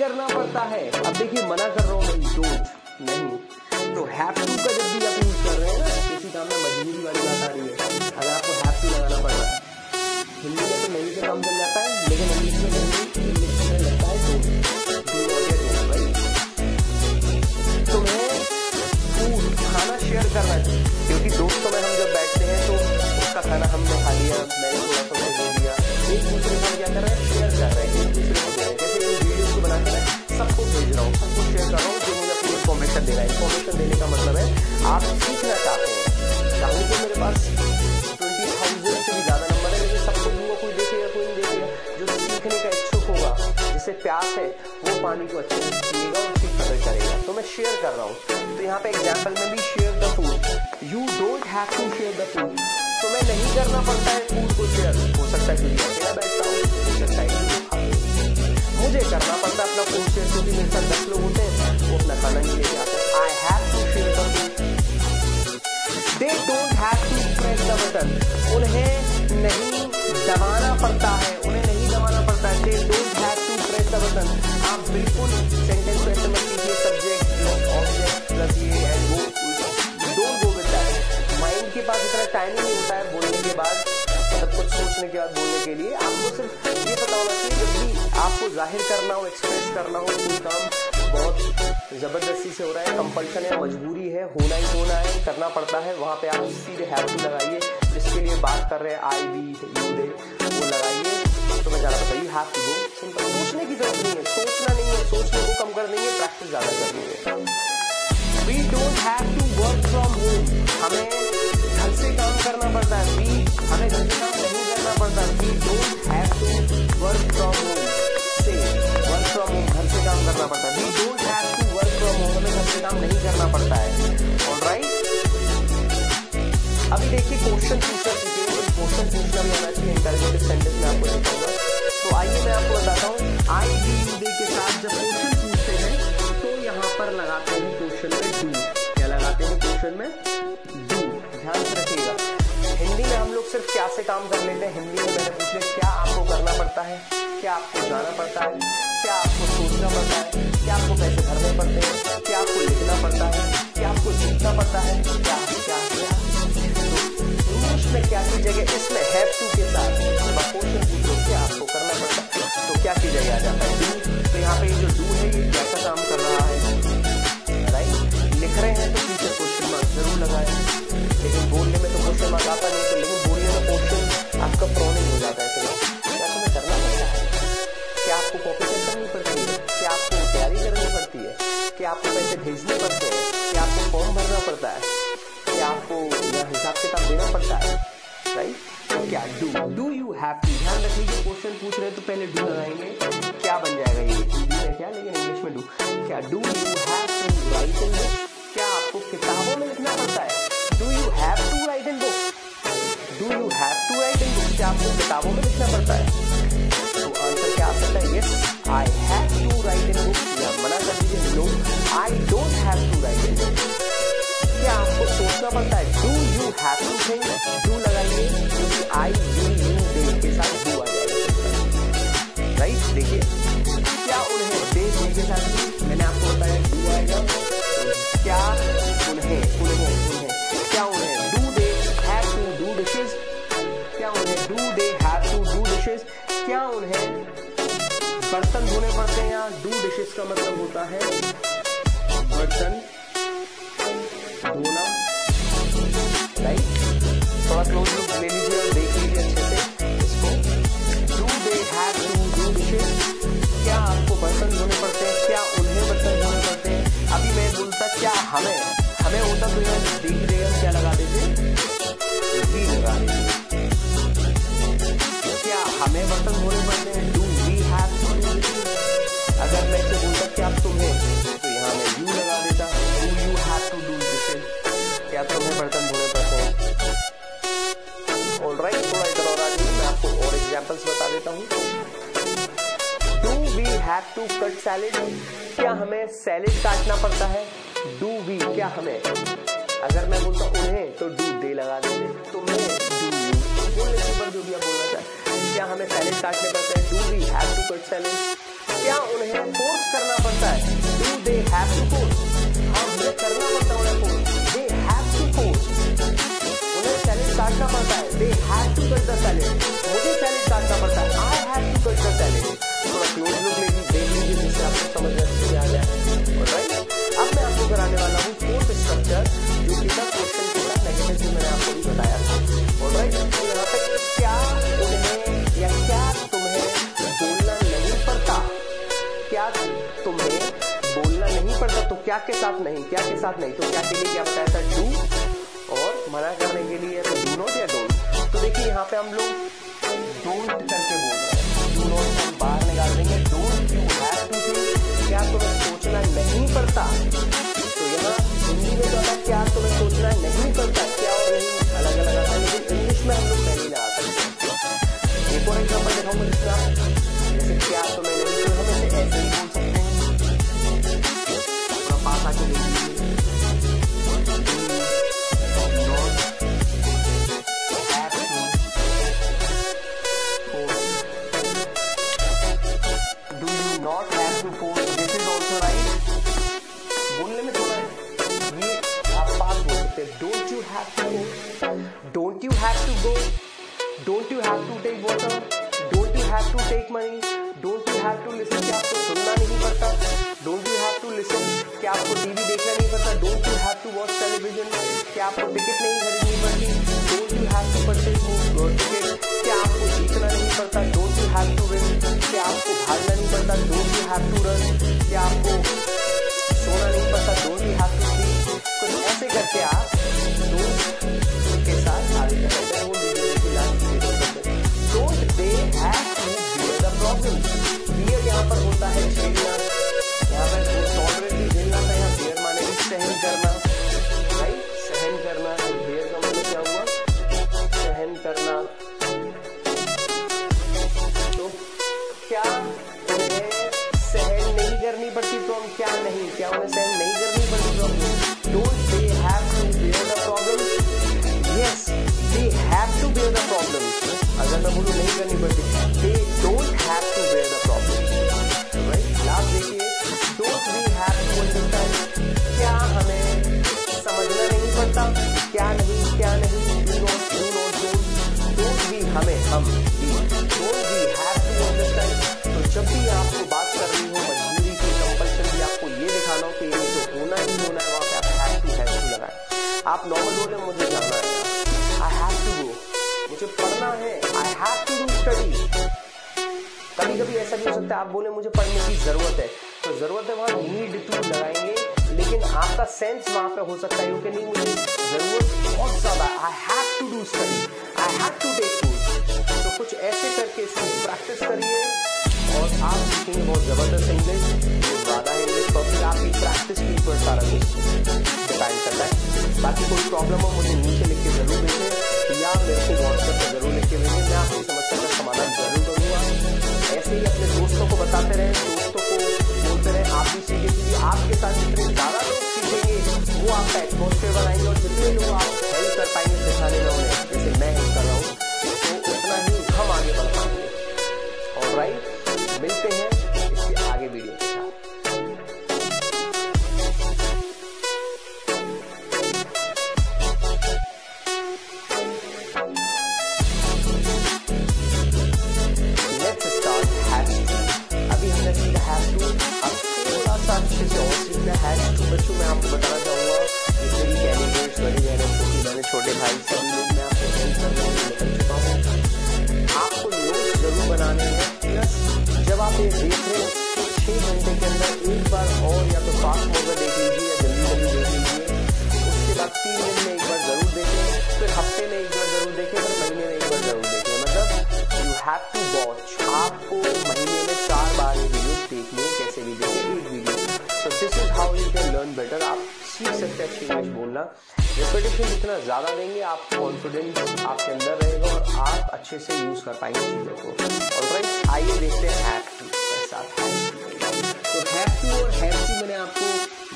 करना पड़ता है। अब देखिए मना कर रहा हूँ मैं, डोंट नहीं, तो हैव टू का जब भी आप यूज कर रहे हैं ना, किसी काम में मजबूरी वाली बात आ रही है, अगर आपको हैव टू लगाना पड़ रहा है, हिंदी में तो नहीं से काम चल जाता है, लेकिन इंग्लिश में नहीं, इंग्लिश में लगता है don't, do not gate don't, right. तुम्हें फूड खाना शेयर करना चाहिए, क्योंकि दोस्तों में हम जब बैठते हैं तो उसका खाना हमने खा लिया, मैंने थोड़ा सा दे दिया, एक दूसरे को क्या कर रहे हैं, शेयर कर रहे हैं, एक दूसरे को दे रहे हैं। जैसे ये वीडियो को बना के सबको भेज रहा हूँ, सबको शेयर कर रहा हूँ जो मुझे अपनी इन्फॉर्मेशन दे रहा है। इन्फॉर्मेशन देने का मतलब है आप सीखना चाहते हैं। चाहूँ तो मेरे पास 20,000 से भी ज्यादा नंबर है, लेकिन सबको दूंगा, कोई देखेगा कोई नहीं देखेगा। जो सीखने का इच्छुक होगा, जिसे प्यास है, वो पानी को अच्छे से पिएगा और उसकी कदर करेगा। तो मैं शेयर कर रहा हूँ। तो यहाँ पे एग्जाम्पल में भी share the food, you don't have to share the food. तुम्हें नहीं करना पड़ता है फूड को शेयर। हो सकता है क्योंकि अकेला बैठता हूँ, हो सकता है मुझे करना पड़ता है अपना फूड शेयर, क्योंकि मेरे साथ 10 लोग होते हैं, वो अपना खाना नहीं लेके आते। I have to share the food. They don't have to press the button. उन्हें नहीं दबाना पड़ता है, उन्हें नहीं दबाना पड़ता है। They don't have to press the button. आप बिल्कुल सेंटेंस को ऐसे मत कीजिए, सब्जेक्ट प्लस ऑब्जेक्ट प्लस ये and go, don't go with that. Mind के पास इतना टाइम ही नहीं होता है बोलने के बाद, मतलब कुछ सोचने के बाद बोलने के लिए। आपको सिर्फ ये पता होना चाहिए जब भी आपको जाहिर करना हो, एक्सप्रेस करना हो, कोई काम बहुत जबरदस्ती से हो रहा है, कंपल्शन है, मजबूरी है, होना ही होना है, करना पड़ता है, वहां पे आप सीधे हैव टू लगाइए। जिसके लिए बात कर रहे हैं आई वी यू दे, वो लगाइए। तो मैं जाना बताइए हैव टू गो। सिंपल, सोचने की जरूरत नहीं है, सोचना नहीं है, सोचने को कम कर देंगे, प्रैक्टिस ज्यादा करनी है। We don't have to work from home. हमें घर से काम करना पड़ता है। हमें घर से काम नहीं करना पड़ता। We don't have to work from home से वर्क फ्रॉम होम, घर से काम करना पड़ता है। We don't have to work from home, हमें घर से काम नहीं करना पड़ता है। ऑलराइट, अभी देखिए क्वेश्चन पूछना सीखेंगे, तो क्वेश्चन पूछना भी आना चाहिए। इंटरोगेटिव सेंटेंस में आपको बताऊंगा। तो आइए मैं आपको बताता हूँ, आई वी यू दे के साथ जब क्वेश्चन पूछते हैं तो यहाँ पर लगाते हैं क्वेश्चन में डू। क्या लगाते हैं क्वेश्चन में? डू। ध्यान से रखिएगा, हिंदी में हम लोग सिर्फ क्या से काम कर लेते हैं। हिंदी में मैंने पूछ लिया क्या आपको करना पड़ता है, क्या आपको जाना पड़ता है, क्या आपको सोचना पड़ता है, क्या आपको पैसे भरने पड़ते हैं, क्या आपको लिखना पड़ता है, क्या आपको सीखना पड़ता है, क्या क्या क्या। इंग्लिश में क्या की जगह इसमें हैव टू के साथ क्वेश्चन पूछो क्या आपको करना पड़ता है, तो क्या की जगह आ जाता है डू। तो यहाँ पे ये जो डू है ये कैसा काम कर रहा है, राइट। लिख रहे हैं तो पीछे क्वेश्चन मार्क जरूर लगाए, लेकिन बोलने में तो क्वेश्चन मार्क आता नहीं, तो लेकिन बोलने में क्वेश्चन आपका प्रोनाउन हो जाता है। ऐसे क्या तुम्हें करना पड़ता है, क्या आपको कॉपी करनी पड़ती है, क्या आपको तैयारी करनी पड़ती है, क्या आपको पैसे भेजने पड़ते हैं, क्या आपको फॉर्म भरना पड़ता है, क्या आपको हिसाब किताब देना पड़ता है, राइट। तो क्या डू यू हैव टू। ध्यान रखिए क्वेश्चन पूछ रहे हैं तो पहले डू लगाएंगे, क्या बन जाएगा ये हिंदी में क्या, लेकिन इंग्लिश में डू। क्या do you have to write in book. क्या आपको किताबों में लिखना पड़ता है, do you have to write in book. Do you have to write in book, क्या आपको किताबों में लिखना पड़ता है। तो आंसर क्या आ सकता है, yes I have to write in book, या मना कर दीजिए no I don't have to write in book. क्या आपको सोचना पड़ता है, do you have to think. Do लगाइए क्योंकि आई वी यू दे के साथ डू आ जाएगा, राइट। देखिए क्या उन्हें दे के साथ मैंने आपको बताया डू आएगा। क्या उन्हें क्या उन्हें do they have to do dishes. क्या उन्हें do they have to do dishes. क्या उन्हें बर्तन धोने पड़ते हैं, या डू डिशेज का मतलब होता है बर्तन धोना, राइट। थोड़ा क्लोज लुक ले लीजिए और देख लीजिए अच्छे से इसको। Do they have to do dishes. क्या आपको बर्तन धोने पड़ते हैं, क्या उन्हें बर्तन धोने पड़ते हैं। अभी मैं बोलता क्या हमें होता तो यहाँ देख देगा क्या लगा देते, वी लगा देते। क्या हमें बर्तन धोने पड़ते हैं, do we have to do dishes. अगर मैं इसे बोलता क्या तुम्हें, तो यहाँ मैं यू लगा देता, do you have to do dishes. क्या तुम्हें बर्तन धोने पड़ते हैं। ऑलराइट, थोड़ा इधर और आ जाइए, मैं आपको और एग्जांपल्स बता देता हूँ। Do we have to cut salad. क्या हमें सैलेड काटना पड़ता है, डू वी। क्या हमें, अगर मैं बोलता उन्हें तो डू दे लगा देते, तुम्हें डू यू, बोलने के ऊपर जो भी आप बोलना चाहे। क्या हमें सैलेड काटने पड़ते हैं, do we have to cut salad. क्या उन्हें फोर्स करना पड़ता है? Do they have to force? हाँ, मुझे करना पड़ता है उन्हें force. They have to force, उन्हें सैलेड काटना पड़ता है। They have to cut the salad, मुझे सैलेड काटना पड़ता है। I have to cut the salad. थोड़ा क्लोज लुक देख लीजिए जिससे आपको समझ अच्छे आ जाए। ऑलराइट, अब मैं आपको कराने वाला हूँ फोर्थ स्ट्रक्चर, जो कि था क्वेश्चन के साथ नेगेटिव, जो मैंने आपको भी बताया था। ऑलराइट, तो यहाँ पे क्या उन्हें या क्या तुम्हें बोलना नहीं पड़ता? क्या तुम्हें बोलना नहीं पड़ता? तो क्या के साथ नहीं, क्या के साथ नहीं, तो क्या के लिए क्या बताया था? डू, और मना करने के लिए तो डू नॉट या डोंट। तो देखिए यहाँ पे हम लोग डोंट करके बोल रहे हैं, डू नॉट हम बाहर निकाल देंगे। Don't you have to think, क्या तुम्हें सोचना नहीं पड़ता? तो यहाँ हिंदी में जो था क्या तुम्हें सोचना नहीं पड़ता, क्या और नहीं अलग अलग आता है, लेकिन इंग्लिश में हम लोग पहले लगा सकते हैं। एक और एग्जाम्पल दिखाऊंगा जिसका जैसे क्या तुम्हें नहीं, तो हम इसे ऐसे ही बोल सकते हैं। थोड़ा पास आके देख लीजिए, Don't you have to go? Don't you have to take water? Don't you have to take money? Don't you have to listen? क्या आपको सुनना नहीं पड़ता? Don't you have to listen? क्या आपको टीवी देखना नहीं पड़ता? Don't you have to watch television? क्या आपको टिकट नहीं खरीदनी पड़ती? Don't you have to purchase ticket? क्या आपको जीतना नहीं पड़ता? Don't you have to win? क्या आपको भागना नहीं पड़ता? Don't you have to run? क्या आपको सोना नहीं पड़ता? Don't you have to sleep? कुछ ऐसे करके आप के साथ आगे बढ़ते बोल दीजिए। Don't they have to bear the problem? Bear यहाँ पर होता है झेलना, यहाँ पर टॉलरेट भी झेलना था, यहाँ bear माने भी सहन करना, राइट? सहन करना, तो bear का मतलब क्या हुआ? सहन करना। तो क्या उन्हें सहन नहीं करनी पड़ती? तो हम क्या नहीं, क्या उन्हें सहन नहीं करनी पड़ती? तो don't they have to bear the problem? Yes, they have to bear the problem. अगर मैं बोलूँ नहीं करनी पड़ती, they don't have to bear the problem. Right? Last देखिए, don't we have to understand? क्या हमें समझना नहीं पड़ता? क्या नहीं, क्या नहीं? Do not, don't we, हमें, हम, don't we have to understand? तो जब भी आपको बात करनी हो मजबूरी की, कंपल्शन की, आपको ये दिखाना हो कि ये तो होना ही होना है, वहाँ पे आप have to लगाए। आप नॉर्मल बोले मुझे जाना है, I have to go, मुझे पढ़ना है, I have to do study। कभी कभी ऐसा भी हो सकता है आप बोले मुझे पढ़ने की जरूरत है, तो जरूरत है वहाँ need to लगाएंगे, लेकिन आपका सेंस वहाँ पे हो सकता है कि नहीं मुझे जरूरत बहुत ज्यादा, I have to do study, I have to take food। तो कुछ ऐसे करके इसकी प्रैक्टिस करिए और आप सीखेंगे बहुत जबरदस्त इंग्लिश। ज्यादा इंग्लिश तो फिर आपकी प्रैक्टिस के ऊपर सारा कुछ डिपेंड करता है। बाकी कोई प्रॉब्लम हो मुझे नीचे लिख के जरूर भेजें या मेरे को व्हाट्सएप पर जरूर लिख के भेजें, मैं आपकी समस्या का समाधान जरूर करूँगा। ऐसे ही अपने दोस्तों को बताते रहें, दोस्तों को बोलते रहें, आप भी सीखें, क्योंकि आपके साथ जितने ज़्यादा लोग सीखेंगे वो आपका एटमॉस्फेयर बनाएंगे और जितने लोग आप हेल्प कर पाएंगे सिखाने में उन्हें, जैसे मैं हेल्प कर रहा हूँ, तो उतना ही हम आगे बढ़ पाएंगे। ऑलराइट, मिलते हैं इसके आगे वीडियो के साथ। बच्चों मैं आपको बताना चाहूँगा जितने भी कैंडिडेट्स बड़े बहने मैंने छोटे भाई सभी लोग मैं आपको हेल्प करने में निकल चुका हूँ। आपको नोट्स जरूर बनाने हैं, प्लस जब आप ये देख रहे हो तो 6 घंटे के अंदर एक बार और या तो फास्ट मोड में देख लीजिए या जल्दी जल्दी देख लीजिए, उसके बाद 3 दिन में एक बार जरूर देखें, फिर हफ्ते में एक बार जरूर देखें, फिर महीने में एक बार जरूर देखें। मतलब यू हैव टू वॉच, आपको महीने में 4 बार ये वीडियो देखनी है, कैसे भी देखें एक video. So this is how you can learn better. आप सीख सकते हैं अच्छी इंग्लिश बोलना। रेपिटेशन जितना ज़्यादा देंगे आप कॉन्फिडेंस आपके अंदर रहेगा और आप अच्छे से यूज़ कर पाएंगे चीज़ों को। ऑलराइट, आइए देखते हैं हैव टू के साथ। तो हैव टू और हैव टू मैंने आपको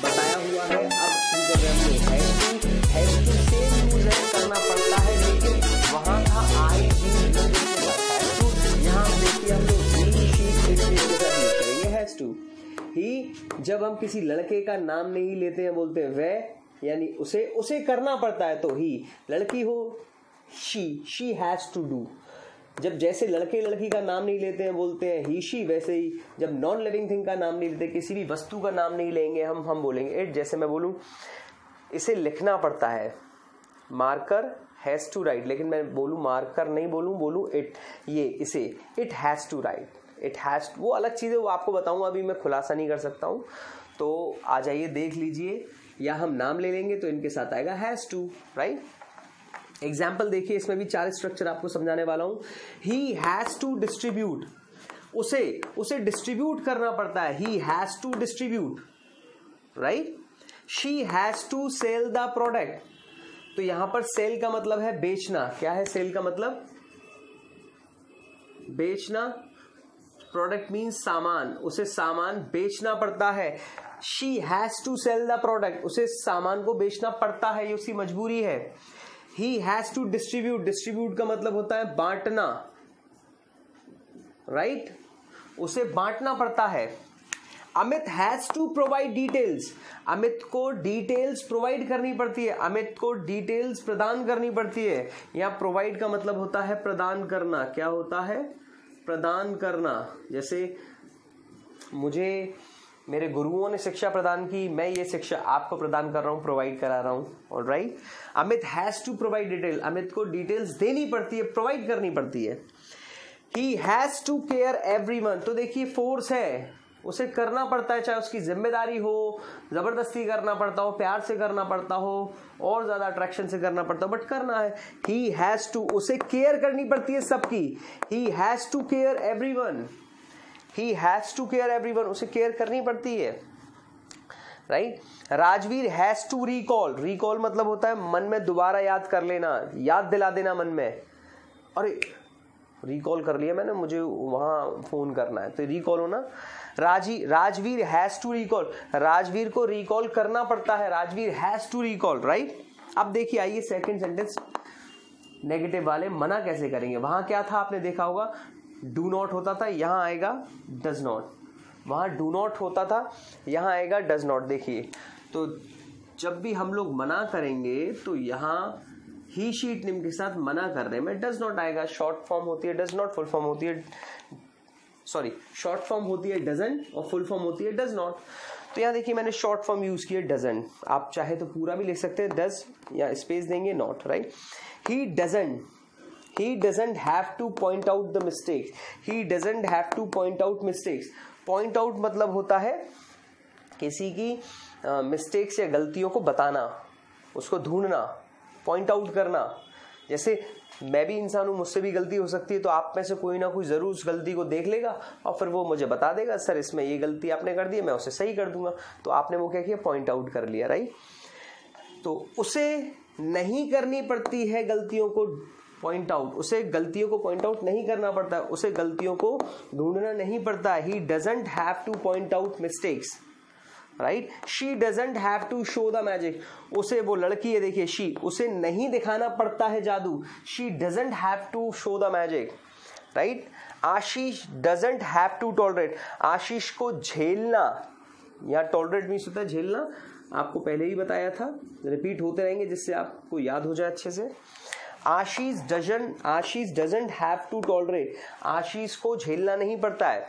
बताया हुआ है। अब शुरू कर रहे हैं हम हैव टू सेम यूज है, करना पड़ता है, लेकिन वहाँ था आई बी के साथ हैव टू, यहाँ देखिए हम लोग बी शी इट के साथ यूज करेंगे हैव जब हम किसी लड़के का नाम नहीं लेते हैं बोलते हैं वह, यानी उसे करना पड़ता है, तो ही। लड़की हो शी हैज टू डू। जब जैसे लड़के लड़की का नाम नहीं लेते हैं बोलते हैं ही शी, वैसे ही जब नॉन लिविंग थिंग का नाम नहीं लेते, किसी भी वस्तु का नाम नहीं लेंगे हम बोलेंगे इट। जैसे मैं बोलूं इसे लिखना पड़ता है, मार्कर हैज टू राइट, लेकिन मैं बोलूं मार्कर नहीं बोलूं इट, ये इसे it has to write, it has, वो अलग चीज़ है, वो आपको बताऊंगा, अभी मैं खुलासा नहीं कर सकता हूं। तो आ जाइए देख लीजिए, या हम नाम ले लेंगे तो इनके साथ आएगा हैज टू, राइट। एग्जाम्पल देखिए, इसमें भी 4 स्ट्रक्चर आपको समझाने वाला हूं। ही हैज टू डिस्ट्रीब्यूट, उसे डिस्ट्रीब्यूट करना पड़ता है, he has to distribute, right. She has to sell the product, तो यहां पर सेल का मतलब है बेचना। क्या है सेल का मतलब? बेचना। प्रोडक्ट मीन्स सामान, उसे सामान बेचना पड़ता है। She has to sell the product, उसे सामान को बेचना पड़ता है, ये उसकी मजबूरी है। He has to distribute, distribute का मतलब होता है बांटना, राइट, उसे बांटना पड़ता है। Amit has to provide details, Amit को डिटेल्स प्रोवाइड करनी पड़ती है, अमित को डिटेल्स प्रदान करनी पड़ती है। यहाँ प्रोवाइड का मतलब होता है प्रदान करना। क्या होता है? प्रदान करना। जैसे मुझे मेरे गुरुओं ने शिक्षा प्रदान की, मैं ये शिक्षा आपको प्रदान कर रहा हूं, प्रोवाइड करा रहा हूं, alright. Amit has to provide detail, Amit को डिटेल्स देनी पड़ती है, प्रोवाइड करनी पड़ती है। He has to care everyone, तो देखिए फोर्स है, उसे करना पड़ता है, चाहे उसकी जिम्मेदारी हो, जबरदस्ती करना पड़ता हो, प्यार से करना पड़ता हो, और ज्यादा अट्रैक्शन से करना पड़ता हो, बट करना है। ही हैज टू, उसे केयर करनी पड़ती है सबकी। He has to care everyone, he has to care everyone, उसे केयर करनी पड़ती है, right. Rajveer has to recall, recall मतलब होता है मन में दोबारा याद कर लेना, याद दिला देना मन में। अरे रिकॉल कर लिया मैंने, मुझे वहां फोन करना है, तो रिकॉल होना। Rajveer has to recall, Rajveer को रिकॉल करना पड़ता है, Rajveer has to recall, right. अब देखिए आइए सेकंड सेंटेंस, नेगेटिव वाले मना कैसे करेंगे। वहां क्या था आपने देखा होगा, डू नॉट होता था, यहां आएगा डज नॉट। वहां डू नॉट होता था, यहां आएगा डज नॉट। देखिए तो जब भी हम लोग मना करेंगे तो यहां ही शीट निम के साथ मना कर रहे हैं, मैं डज नॉट आएगा। शॉर्ट फॉर्म होती है डज नॉट, फुल फॉर्म होती है, सॉरी शॉर्ट फॉर्म होती है डजंट और फुल फॉर्म होती है डज नॉट। तो यहाँ देखिए मैंने शॉर्ट फॉर्म यूज किया डजंट, आप चाहे तो पूरा भी लिख सकते हैं डज या स्पेस देंगे not, right. He doesn't have to point out the mistakes. He doesn't have to point out mistakes. Point out मतलब होता है किसी की मिस्टेक्स या गलतियों को बताना, उसको ढूंढना, पॉइंट आउट करना। जैसे मैं भी इंसान हूँ, मुझसे भी गलती हो सकती है, तो आप में से कोई ना कोई जरूर उस गलती को देख लेगा और फिर वो मुझे बता देगा, सर इसमें ये गलती आपने कर दी है, मैं उसे सही कर दूंगा। तो आपने वो क्या किया, पॉइंट आउट कर लिया, राइट। तो उसे नहीं करनी पड़ती है गलतियों को पॉइंट आउट, उसे गलतियों को पॉइंट आउट नहीं करना पड़ता, उसे गलतियों को ढूंढना नहीं पड़ता। He doesn't have to point out mistakes, right. She doesn't have to show the magic, उसे, वो लड़की है देखिए शी, उसे नहीं दिखाना पड़ता है जादू। She doesn't have to show the magic, right. Ashish doesn't have to tolerate, Ashish को झेलना, या टॉलरेट मीन्स होता है झेलना, आपको पहले ही बताया था, रिपीट होते रहेंगे जिससे आपको याद हो जाए अच्छे से। आशीष doesn't have to tolerate, Ashish को झेलना नहीं पड़ता है,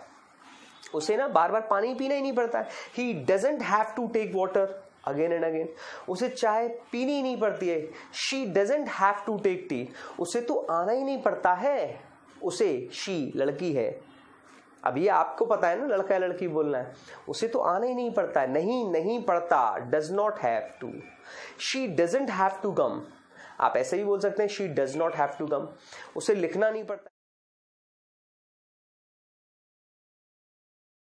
उसे ना बार बार पानी पीना ही नहीं पड़ता है। He doesn't have to take water again and again, उसे चाय पीनी ही नहीं पड़ती है। She doesn't have to take tea, उसे तो आना ही नहीं पड़ता है, उसे, शी लड़की है, अब ये आपको पता है ना लड़का है लड़की बोलना है, उसे तो आना ही नहीं पड़ता है, नहीं पड़ता, does not have to. She doesn't have to come, आप ऐसे भी बोल सकते हैं she does not have to come, उसे लिखना नहीं पड़ता।